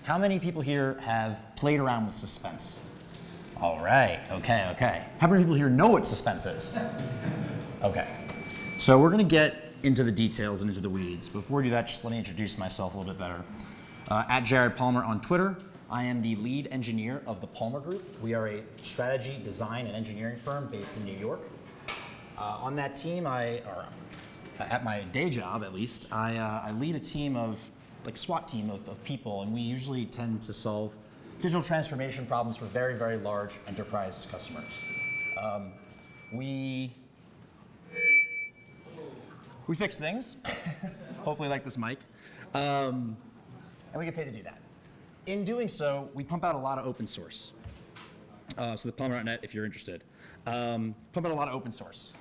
How many people here have played around with Suspense? All right, okay. How many people here know what Suspense is? Okay, so we're gonna get into the details and into the weeds. Before we do that, just let me introduce myself a little bit better. At Jared Palmer on Twitter, I am the lead engineer of the Palmer Group. We are a strategy, design, and engineering firm based in New York. On that team, at my day job at least, I lead a team of, like SWAT team of people, and we usually tend to solve digital transformation problems for very, very large enterprise customers. We fix things, hopefully like this mic, and we get paid to do that. In doing so, we pump out a lot of open source. So the Palmer.net, if you're interested. Pump out a lot of open source.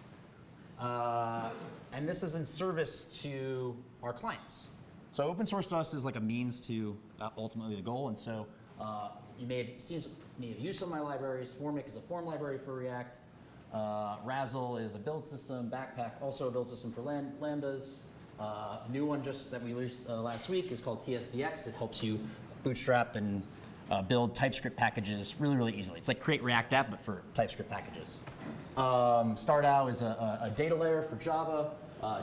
And this is in service to our clients. So open source to us is like a means to ultimately the goal. And so you may have used some of my libraries. Formic is a form library for React. Razzle is a build system. Backpack, also a build system for Lambdas. A new one just that we released last week is called TSDX. It helps you bootstrap and build TypeScript packages really, really easily. It's like create React app, but for TypeScript packages. StartOw is a data layer for Java.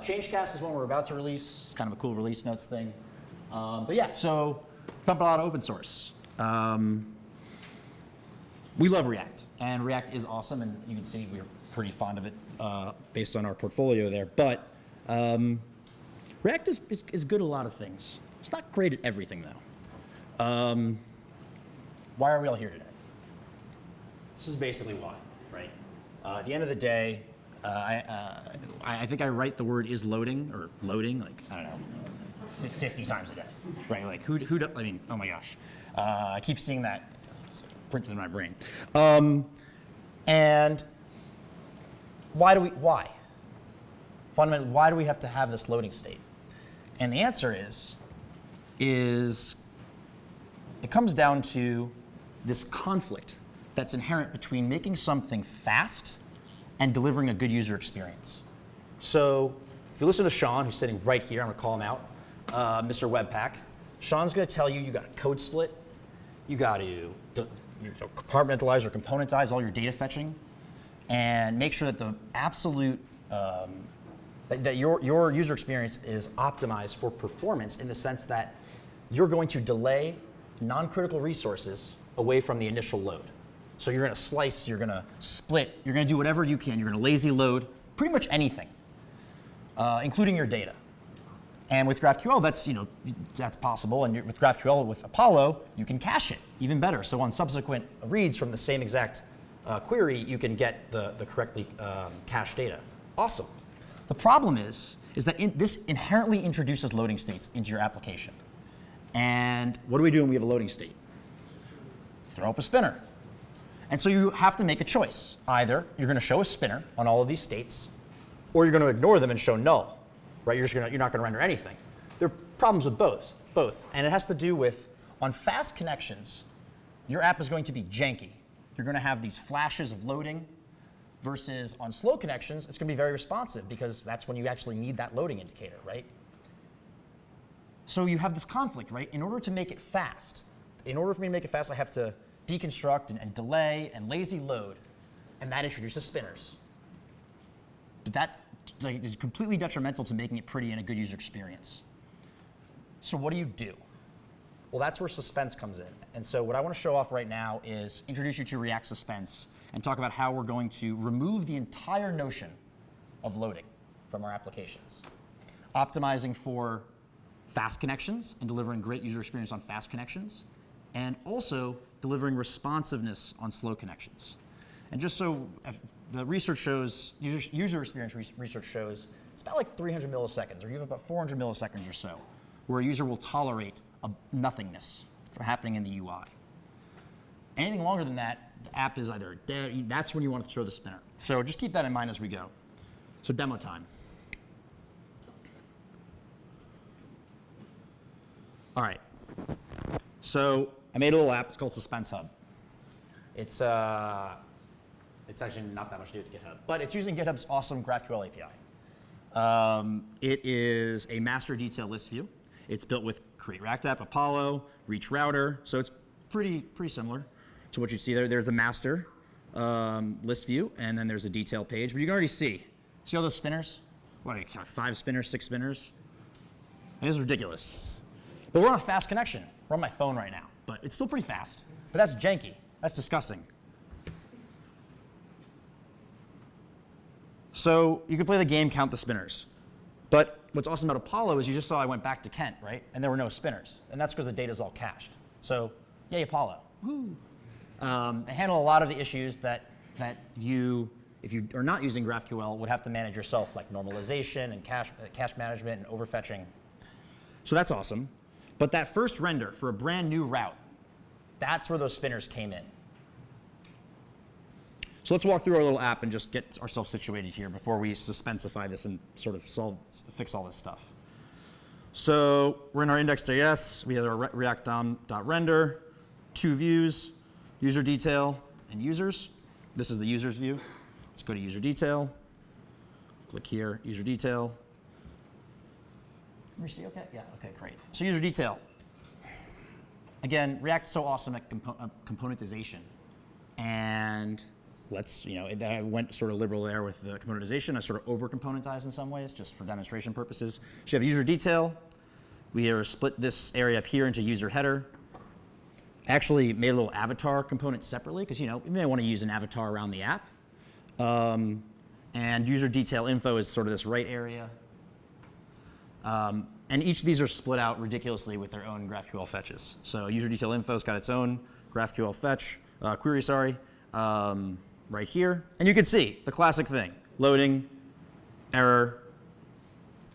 ChangeCast is one we're about to release. It's kind of a cool release notes thing. But yeah, so pump a lot of open source. We love React, and React is awesome, and you can see we're pretty fond of it based on our portfolio there. But React is good at a lot of things. It's not great at everything, though. Why are we all here today? This is basically why, right? At the end of the day, I think I write the word is loading, or loading, like, I don't know, 50 times a day, right? Like, I mean, oh my gosh. I keep seeing that printed in my brain. And why? Fundamentally, why do we have to have this loading state? And the answer is it comes down to this conflict that's inherent between making something fast and delivering a good user experience. So if you listen to Sean, who's sitting right here, I'm gonna call him out, Mr. Webpack. Sean's gonna tell you got to code split, you got to compartmentalize or componentize all your data fetching, and make sure that the absolute, that your user experience is optimized for performance in the sense that you're going to delay non-critical resources away from the initial load. So you're going to slice, you're going to split, you're going to do whatever you can. You're going to lazy load pretty much anything, including your data. And with GraphQL, that's possible. And with GraphQL, with Apollo, you can cache it even better. So on subsequent reads from the same exact query, you can get the correctly cached data. Awesome. The problem is that this inherently introduces loading states into your application. And what do we do when we have a loading state? Throw up a spinner. And so you have to make a choice. Either you're going to show a spinner on all of these states, or you're going to ignore them and show null. Right? You're not going to render anything. There are problems with both. And it has to do with, on fast connections, your app is going to be janky. You're going to have these flashes of loading, versus on slow connections, it's going to be very responsive because that's when you actually need that loading indicator, right? So you have this conflict, right? In order to make it fast, I have to deconstruct and delay and lazy load, and that introduces spinners. But that is completely detrimental to making it pretty and a good user experience. So what do? Well, that's where Suspense comes in. And so what I want to show off right now is introduce you to React Suspense and talk about how we're going to remove the entire notion of loading from our applications, optimizing for fast connections and delivering great user experience on fast connections, and also delivering responsiveness on slow connections. And just so the research shows, user experience research shows, it's about like 300 milliseconds, or you have about 400 milliseconds or so, where a user will tolerate a nothingness from happening in the UI. Anything longer than that, the app is either dead. That's when you want to throw the spinner. So just keep that in mind as we go. So demo time. All right. So I made a little app. It's called Suspense Hub. It's actually not that much to do with GitHub, but it's using GitHub's awesome GraphQL API. It is a master detail list view. It's built with Create React App, Apollo, Reach Router. So it's pretty similar to what you see there. There's a master list view, and then there's a detail page. But you can already see all those spinners? What, 5 spinners, 6 spinners? This is ridiculous. But we're on a fast connection. We're on my phone right now, but it's still pretty fast. But that's janky. That's disgusting. So you can play the game, count the spinners. But what's awesome about Apollo is you just saw I went back to Kent, right? And there were no spinners. And that's because the data's all cached. So yay, Apollo. Woo. They handle a lot of the issues that you, if you are not using GraphQL, would have to manage yourself, like normalization and cache management and overfetching. So that's awesome. But that first render for a brand new route, that's where those spinners came in. So let's walk through our little app and just get ourselves situated here before we suspensify this and sort of fix all this stuff. So we're in our index.js. We have our React DOM.render, 2 views, user detail, and users. This is the users view. Let's go to user detail. Click here, user detail. Can we see okay? Yeah, okay, great. So user detail. Again, React's so awesome at componentization. And I went sort of liberal there with the componentization. I sort of over-componentized in some ways, just for demonstration purposes. So you have user detail. We are split this area up here into user header. I actually made a little avatar component separately, because you may want to use an avatar around the app. And user detail info is sort of this right area. And each of these are split out ridiculously with their own GraphQL fetches. So user detail info's got its own GraphQL fetch, query, sorry, right here. And you can see the classic thing, loading, error,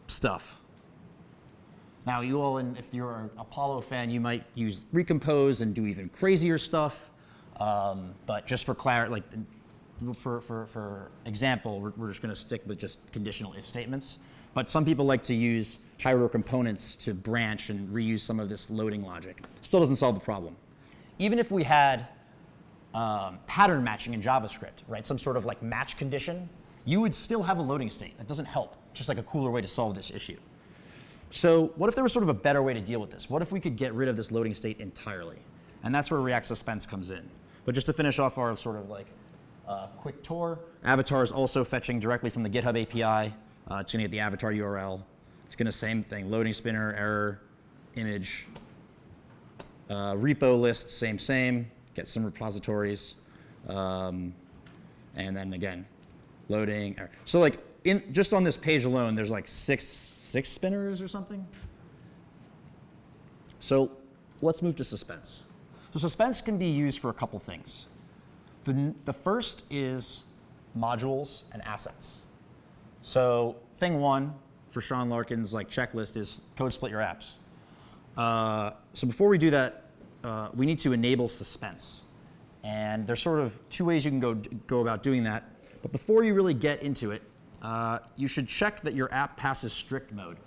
stuff. Now you all, if you're an Apollo fan, you might use recompose and do even crazier stuff. But just for clarity, like for example, we're just going to stick with just conditional if statements. But some people like to use high-order components to branch and reuse some of this loading logic. Still doesn't solve the problem. Even if we had pattern matching in JavaScript, right? Some sort of like match condition, you would still have a loading state. That doesn't help. Just like a cooler way to solve this issue. So what if there was sort of a better way to deal with this? What if we could get rid of this loading state entirely? And that's where React Suspense comes in. But just to finish off our sort of like quick tour, Avatar is also fetching directly from the GitHub API. It's going to get the avatar URL. It's going to same thing, loading spinner, error, image, repo list, same. Get some repositories, and then again, loading. Error. So like just on this page alone, there's like six spinners or something. So let's move to Suspense. So Suspense can be used for a couple things. The first is modules and assets. So thing 1 for Sean Larkin's like checklist is code split your apps. So before we do that, we need to enable Suspense. And there's sort of 2 ways you can go about doing that. But before you really get into it, you should check that your app passes strict mode.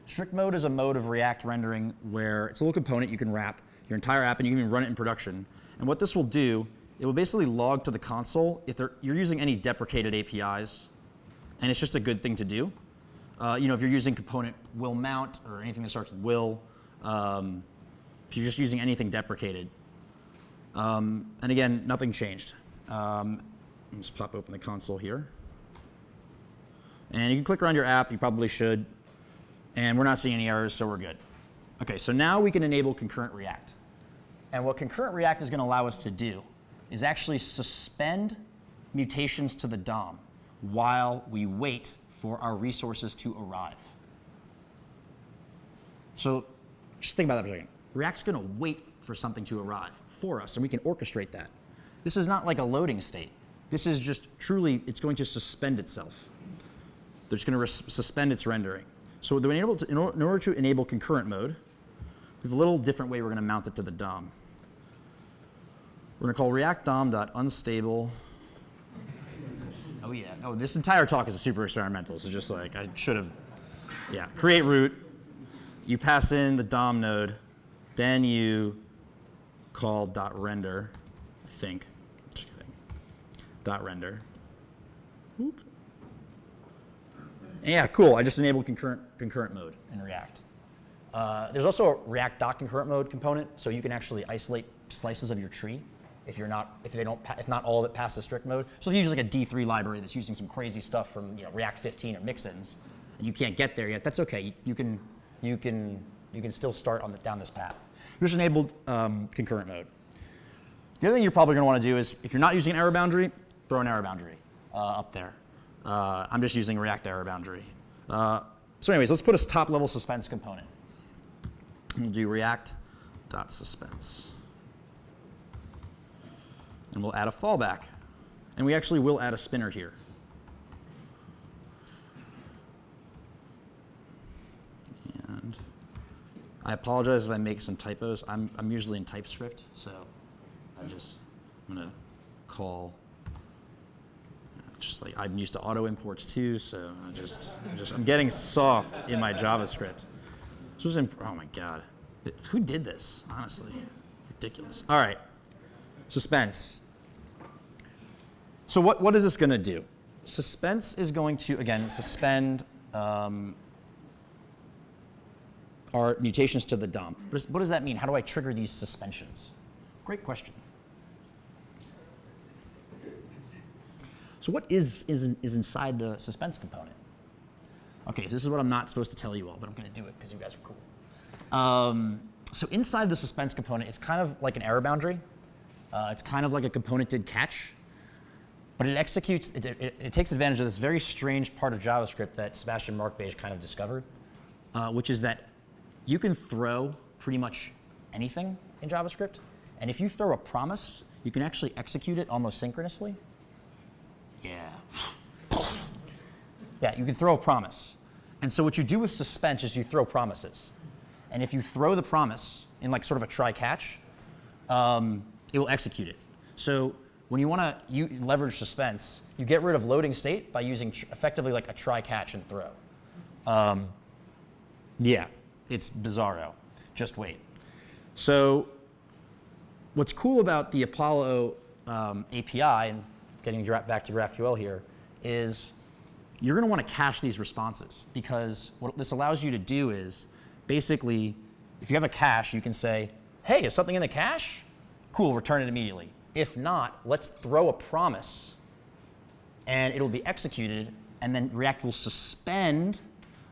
Strict mode is a mode of React rendering where it's a little component you can wrap your entire app and you can even run it in production. And what this will do, it will basically log to the console if you're using any deprecated APIs, and it's just a good thing to do. If you're using component will mount or anything that starts with will, if you're just using anything deprecated. And again, nothing changed. Let's pop open the console here. And you can click around your app, you probably should. And we're not seeing any errors, so we're good. Okay, so now we can enable Concurrent React. And what Concurrent React is going to allow us to do is actually suspend mutations to the DOM while we wait for our resources to arrive. So just think about that for a second. React's going to wait for something to arrive for us, and we can orchestrate that. This is not like a loading state. This is just truly, it's going to suspend itself. They're just going to suspend its rendering. So in order to enable concurrent mode, we have a little different way we're going to mount it to the DOM. We're going to call React DOM.unstable. Oh yeah. Oh, this entire talk is super experimental. So just like I should have, yeah. Create root. You pass in the DOM node, then you call .render. I think. Just kidding. .render. Whoop. Yeah, cool. I just enabled concurrent mode in React. There's also a React Concurrent Mode component, so you can actually isolate slices of your tree if not all of it passes strict mode. So if you use like a D3 library that's using some crazy stuff from React 15 or mixins, and you can't get there yet, that's okay. You can still start down this path. You just enabled concurrent mode. The other thing you're probably going to want to do is, if you're not using an error boundary, throw an error boundary up there. I'm just using React error boundary. So anyways, let's put a top-level suspense component. We'll do React.suspense. And we'll add a fallback. And we actually will add a spinner here. And I apologize if I make some typos. I'm usually in TypeScript, so I'm going to call, just like I'm used to auto imports too, so I'm getting soft in my JavaScript. Oh my God, who did this? Honestly, ridiculous. All right, suspense. So what is this going to do? Suspense is going to, again, suspend our mutations to the DOM. What does that mean? How do I trigger these suspensions? Great question. So what is inside the suspense component? Okay, so this is what I'm not supposed to tell you all, but I'm going to do it because you guys are cool. So inside the suspense component, it's kind of like an error boundary. It's kind of like a componented catch. But it executes, it takes advantage of this very strange part of JavaScript that Sebastian Markbeige kind of discovered, which is that you can throw pretty much anything in JavaScript. And if you throw a promise, you can actually execute it almost synchronously. Yeah. Yeah, you can throw a promise. And so what you do with suspense is you throw promises. And if you throw the promise in like sort of a try-catch, it will execute it. So when you want to leverage suspense, you get rid of loading state by using effectively like a try-catch and throw. Yeah, it's bizarro. Just wait. So what's cool about the Apollo API, and getting back to GraphQL here, is you're going to want to cache these responses, because what this allows you to do is basically, if you have a cache, you can say, hey, is something in the cache? Cool, return it immediately. If not, let's throw a promise, and it'll be executed, and then React will suspend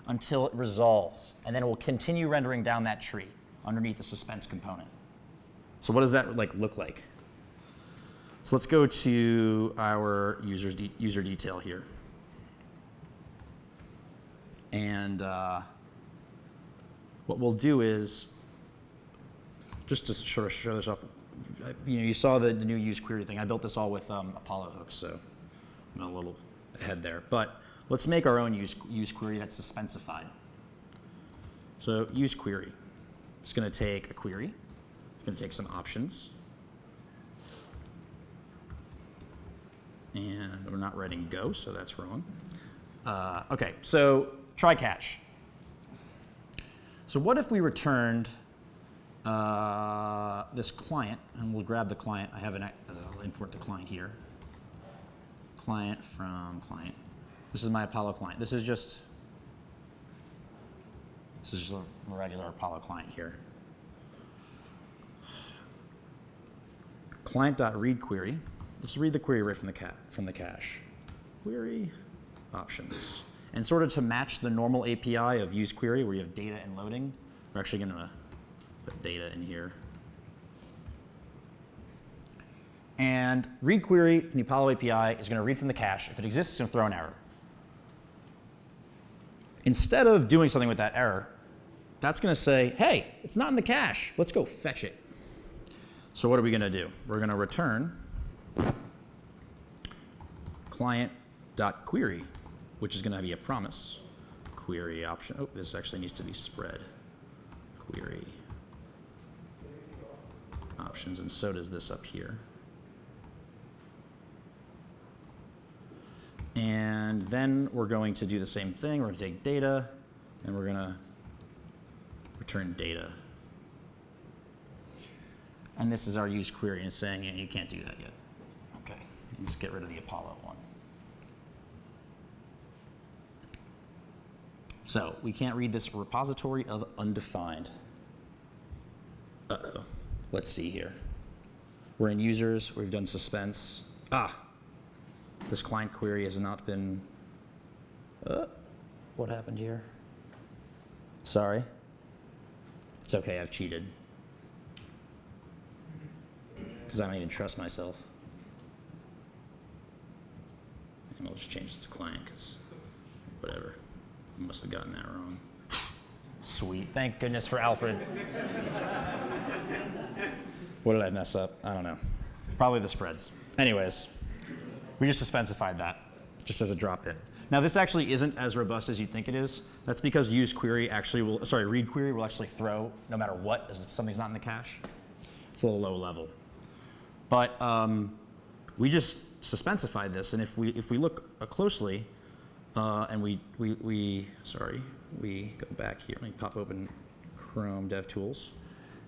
until it resolves, and then it will continue rendering down that tree underneath the suspense component. So what does that look like? So let's go to our user detail here. And what we'll do is, just to sort of show this off, you saw the new UseQuery thing. I built this all with Apollo hooks, so I'm a little ahead there. But let's make our own UseQuery that's suspensified. So UseQuery, it's going to take a query. It's going to take some options. And we're not writing Go, so that's wrong. OK, so try catch. So what if we returned this client, and we'll grab the client. I have I'll import the client here. Client from client. This is my Apollo client. This is just a regular Apollo client here. Client.read query. Let's read the query right from the cache. Query options. And sort of to match the normal API of UseQuery, where you have data and loading, we're actually going to put data in here. And read query from the Apollo API is going to read from the cache. If it exists, it's going to throw an error. Instead of doing something with that error, that's going to say, hey, it's not in the cache. Let's go fetch it. So what are we going to do? We're going to return client.query, which is going to be a promise. Query option. Oh, this actually needs to be spread. Query options, and so does this up here. And then we're going to do the same thing. We're going to take data, and we're going to return data. And this is our use query, and it's saying, you can't do that yet. OK, let's get rid of the Apollo one. So we can't read this repository of undefined. Uh-oh. Let's see here. We're in users. We've done suspense. This client query has not been. What happened here? Sorry. It's okay. I've cheated. Because I don't even trust myself. And we'll just change it to client because whatever. I must have gotten that wrong. Sweet. Thank goodness for Alfred. What did I mess up? I don't know. Probably the spreads. Anyways, we just suspensified that just as a drop in. Now this actually isn't as robust as you'd think it is. That's because UseQuery actually will, read query will actually throw no matter what as if something's not in the cache. It's a little low level. But we just suspensified this, and if we look closely, and we go back here. Let me pop open Chrome DevTools,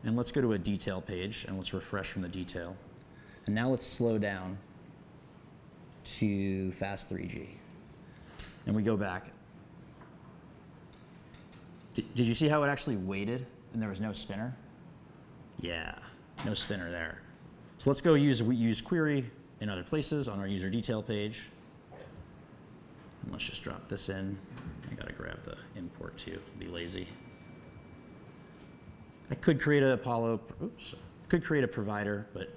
and let's go to a detail page, and let's refresh from the detail. And now let's slow down to fast 3G, and we go back. Did you see how it actually waited, and there was no spinner? Yeah, no spinner there. So let's go use UseQuery in other places on our user detail page. And let's just drop this in. I gotta grab the import too, be lazy. I could create a provider, but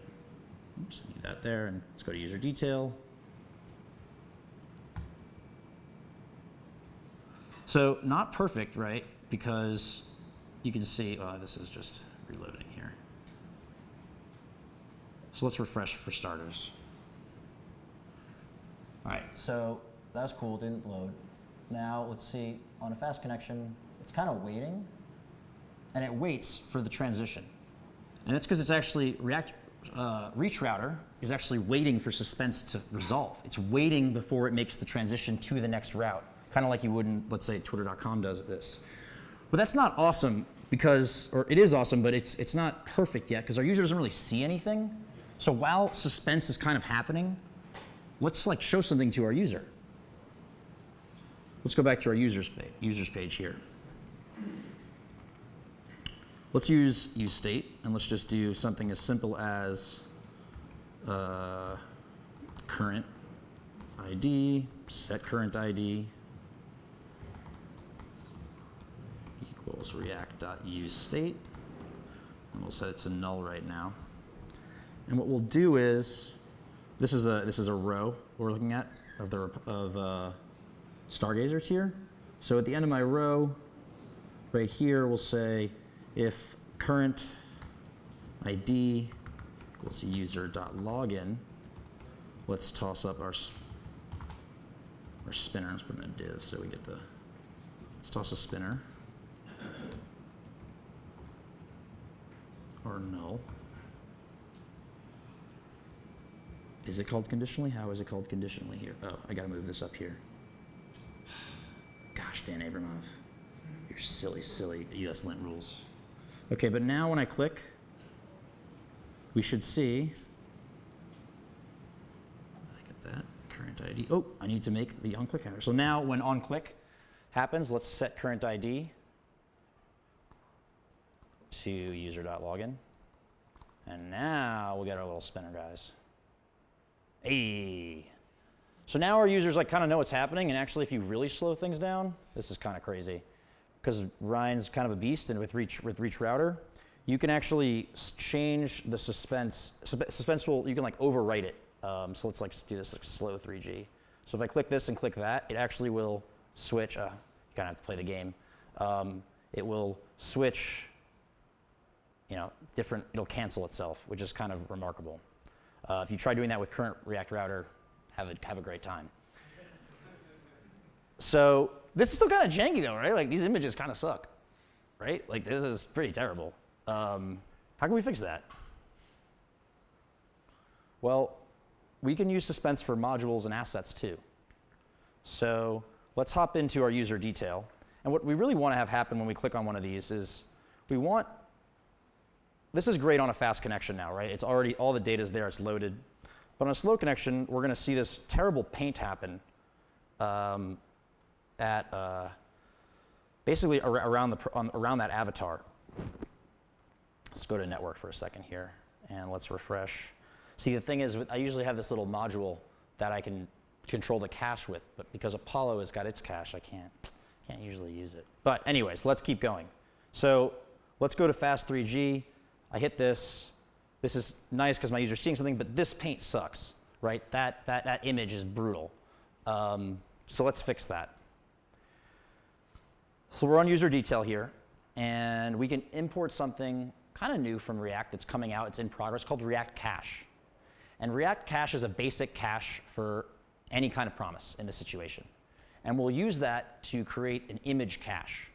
oops, I need that there, and let's go to user detail. So not perfect, right? Because you can see, this is just reloading here. So let's refresh for starters. All right, so that's cool, didn't load. Now let's see, on a fast connection, it's kind of waiting, and it waits for the transition. And that's because it's actually, React Reach Router is actually waiting for suspense to resolve. It's waiting before it makes the transition to the next route, kind of like you would in, let's say, Twitter.com does this. But that's not awesome because, or it is awesome, but it's not perfect yet because our user doesn't really see anything. So while suspense is kind of happening, let's like show something to our user. Let's go back to our users page here. Let's use state, and let's just do something as simple as current ID, set current ID equals react.useState, and we'll set it to null right now. And what we'll do is, this is a row we're looking at of Stargazers here. So at the end of my row, right here, we'll say if current ID equals user.login, let's toss up our spinner. Let's put in a div so we get the, let's toss a spinner or null. Is it called conditionally? How is it called conditionally here? Oh, I gotta move this up here. Gosh, Dan Abramov, your silly ESLint rules. Okay, but now when I click, we should see, I get that, current ID. Oh, I need to make the onClick happen. So now when onClick happens, let's set current ID to user.login. And now we get our little spinner, guys. Hey. So now our users like kind of know what's happening, and actually if you really slow things down, this is kind of crazy. Because Ryan's kind of a beast, and with Reach Router, you can actually change the suspense. Suspense will, you can like overwrite it. So let's like do this like slow 3G. So if I click this and click that, it actually will switch. You kind of have to play the game. It will switch, different, it'll cancel itself, which is kind of remarkable. If you try doing that with current React Router, have a great time. So this is still kind of janky though, right? Like these images kind of suck, right? Like this is pretty terrible. How can we fix that? Well, we can use suspense for modules and assets too. So let's hop into our user detail. And what we really want to have happen when we click on one of these is this is great on a fast connection now, right? It's already, all the data's there, it's loaded. But on a slow connection, we're going to see this terrible paint happen at basically around that avatar. Let's go to network for a second here, and let's refresh. See, the thing is, I usually have this little module that I can control the cache with, but because Apollo has got its cache, I can't usually use it. But anyways, let's keep going. So let's go to Fast3G. I hit this. This is nice because my user's seeing something, but this paint sucks, right? That image is brutal. So let's fix that. So we're on user detail here, and we can import something kind of new from React that's coming out. It's in progress, called React Cache. And React Cache is a basic cache for any kind of promise in this situation. And we'll use that to create an image cache.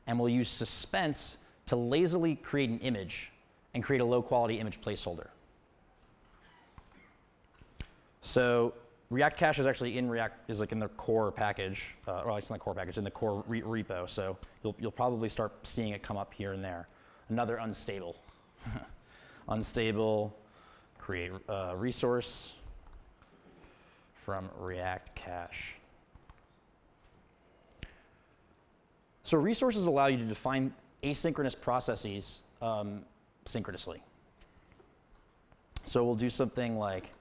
And we'll use Suspense to lazily create an image and create a low-quality image placeholder. So React Cache is actually in React, is like in the core package, or it's not the core package, in the core repo. So you'll probably start seeing it come up here and there. Another unstable. Unstable, create resource from React Cache. So resources allow you to define asynchronous processes synchronously. So we'll do something like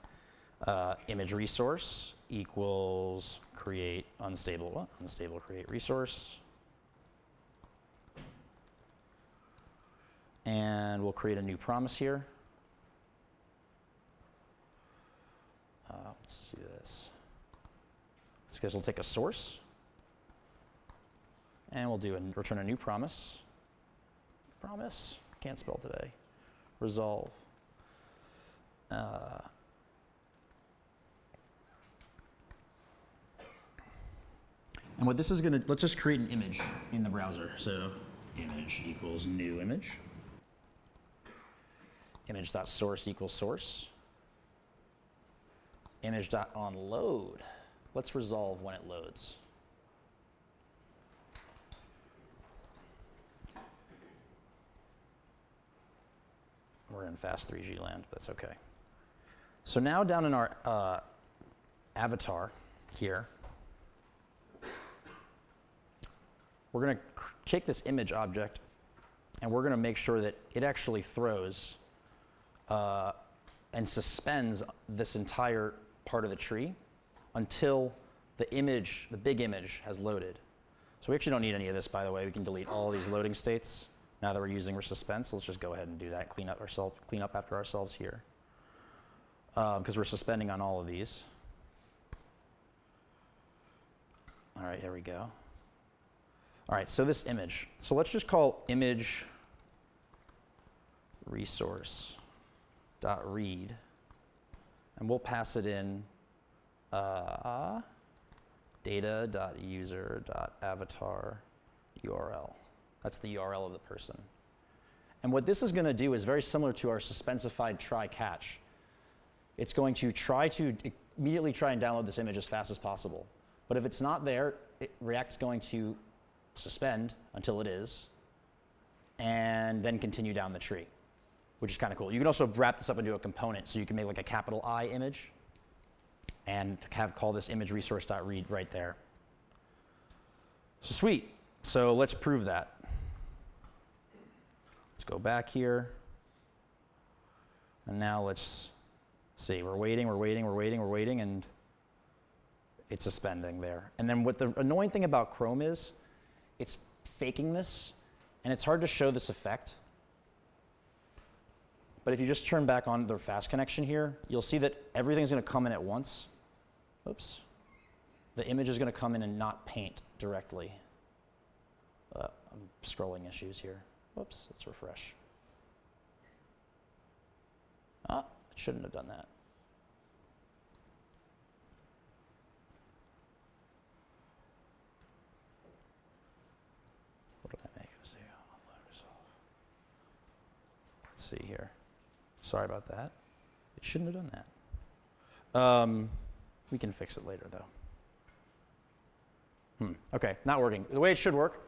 image resource equals create unstable, what? Unstable create resource. And we'll create a new promise here. Let's do this. This guys will take a source. And we'll do return a new promise. Promise, can't spell today. Resolve. And what this is going to, let's just create an image in the browser. So image equals new image. Image.source equals source. Image.onload. Let's resolve when it loads. We're in Fast3G land, but that's okay. So now down in our avatar here, we're going to take this image object and we're going to make sure that it actually throws and suspends this entire part of the tree until the image, the big image, has loaded. So we actually don't need any of this, by the way. We can delete all these loading states now that we're using Suspense. Let's just go ahead and do that, clean up after ourselves here, because we're suspending on all of these. All right, there we go. All right, so this image. So let's just call image resource.read, and we'll pass it in data.user.avatar URL. That's the URL of the person. And what this is going to do is very similar to our suspensified try catch. It's going to immediately try and download this image as fast as possible. But if it's not there, React's going to suspend until it is, and then continue down the tree, which is kind of cool. You can also wrap this up into a component, so you can make like a capital I image and call this image resource.read right there. So sweet. So let's prove that. Let's go back here. And now let's see. We're waiting, and it's suspending there. And then what the annoying thing about Chrome is, it's faking this, and it's hard to show this effect. But if you just turn back on the fast connection here, you'll see that everything's going to come in at once. Oops. The image is going to come in and not paint directly. I'm scrolling issues here. Whoops, let's refresh. Ah, it shouldn't have done that. What did I make it? Unload resolve. Let's see here. Sorry about that. It shouldn't have done that. We can fix it later, though. Okay, not working. The way it should work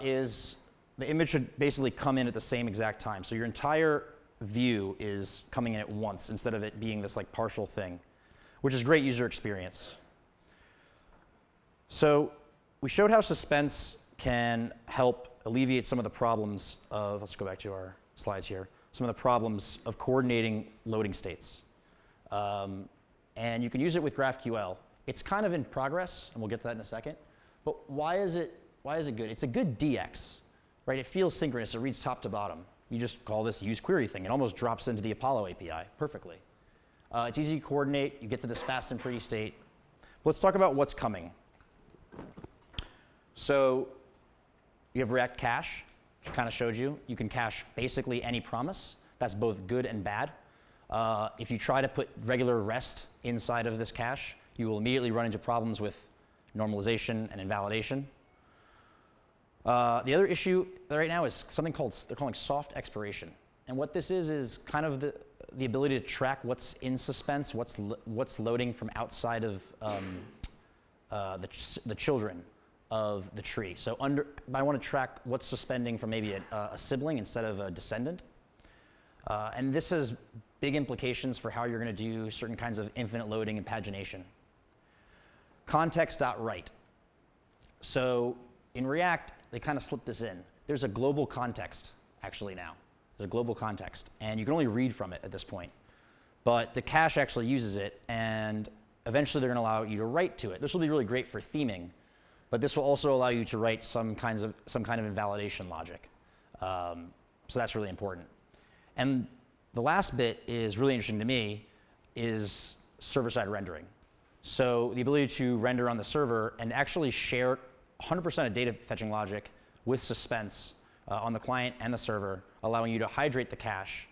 is the image should basically come in at the same exact time. So your entire view is coming in at once instead of it being this like partial thing, which is great user experience. So we showed how Suspense can help alleviate some of the problems of, let's go back to our slides here, some of the problems of coordinating loading states. And you can use it with GraphQL. It's kind of in progress, and we'll get to that in a second. But why is it good? It's a good DX, right? It feels synchronous. It reads top to bottom. You just call this UseQuery thing. It almost drops into the Apollo API perfectly. It's easy to coordinate. You get to this fast and pretty state. Let's talk about what's coming. So you have React Cache, which I kind of showed you. You can cache basically any promise. That's both good and bad. If you try to put regular REST inside of this cache, you will immediately run into problems with normalization and invalidation. The other issue right now is something they're calling soft expiration. And what this is kind of the ability to track what's in Suspense, what's loading from outside of the children of the tree. So I want to track what's suspending from maybe a sibling instead of a descendant. And this has big implications for how you're going to do certain kinds of infinite loading and pagination. Context.write. So in React, they kind of slipped this in. There's a global context, actually, now. There's a global context, and you can only read from it at this point. But the cache actually uses it, and eventually they're going to allow you to write to it. This will be really great for theming, but this will also allow you to write some kind of invalidation logic. So that's really important. And the last bit is really interesting to me, is server-side rendering. So the ability to render on the server and actually share 100% of data fetching logic with Suspense on the client and the server, allowing you to hydrate the cache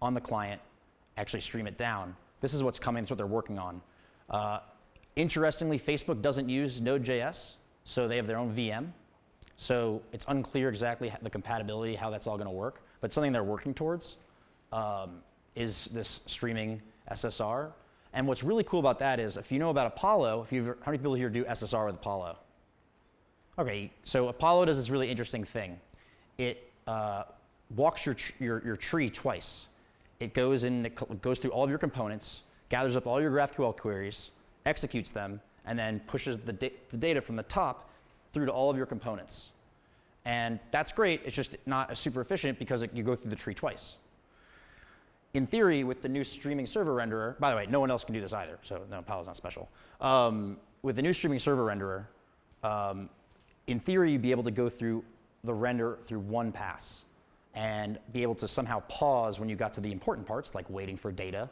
on the client, actually stream it down. This is what's coming. That's what they're working on. Interestingly, Facebook doesn't use Node.js, so they have their own VM. So it's unclear exactly the compatibility, how that's all going to work. But something they're working towards is this streaming SSR. And what's really cool about that is, if you know about Apollo, how many people here do SSR with Apollo? Okay, so Apollo does this really interesting thing. It walks your tree twice. It goes through all of your components, gathers up all your GraphQL queries, executes them, and then pushes the data from the top through to all of your components. And that's great. It's just not as super efficient because you go through the tree twice. In theory, with the new streaming server renderer, by the way, no one else can do this either, so no, Apollo's not special. With the new streaming server renderer, in theory, you'd be able to go through the render through one pass and be able to somehow pause when you got to the important parts, like waiting for data,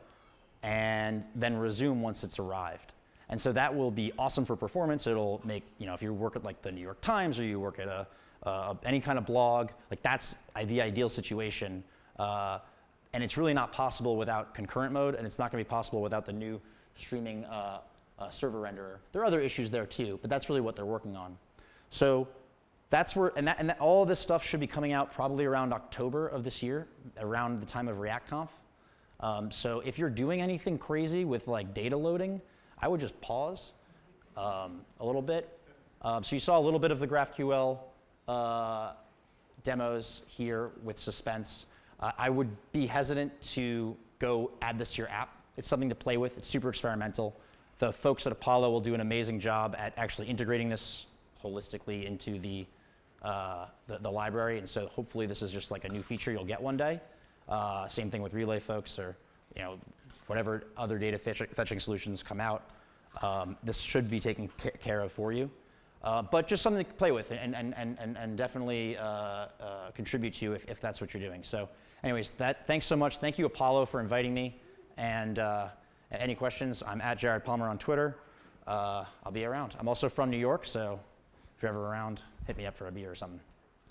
and then resume once it's arrived. And so that will be awesome for performance. It'll make, if you work at like the New York Times or you work at any kind of blog, like that's the ideal situation. And it's really not possible without concurrent mode, and it's not going to be possible without the new streaming server renderer. There are other issues there too, but that's really what they're working on. So that's where, and all of this stuff should be coming out probably around October of this year, around the time of ReactConf. So if you're doing anything crazy with like data loading, I would just pause a little bit. So you saw a little bit of the GraphQL demos here with Suspense. I would be hesitant to go add this to your app. It's something to play with. It's super experimental. The folks at Apollo will do an amazing job at actually integrating this holistically into the library, and so hopefully this is just like a new feature you'll get one day. Same thing with Relay folks, or whatever other data fetching solutions come out. This should be taken care of for you, but just something to play with and definitely contribute to if that's what you're doing. So anyways, thanks so much. Thank you, Apollo, for inviting me. And any questions, I'm at Jared Palmer on Twitter. I'll be around. I'm also from New York, so if you're ever around, hit me up for a beer or something.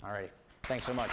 All righty. Thanks so much.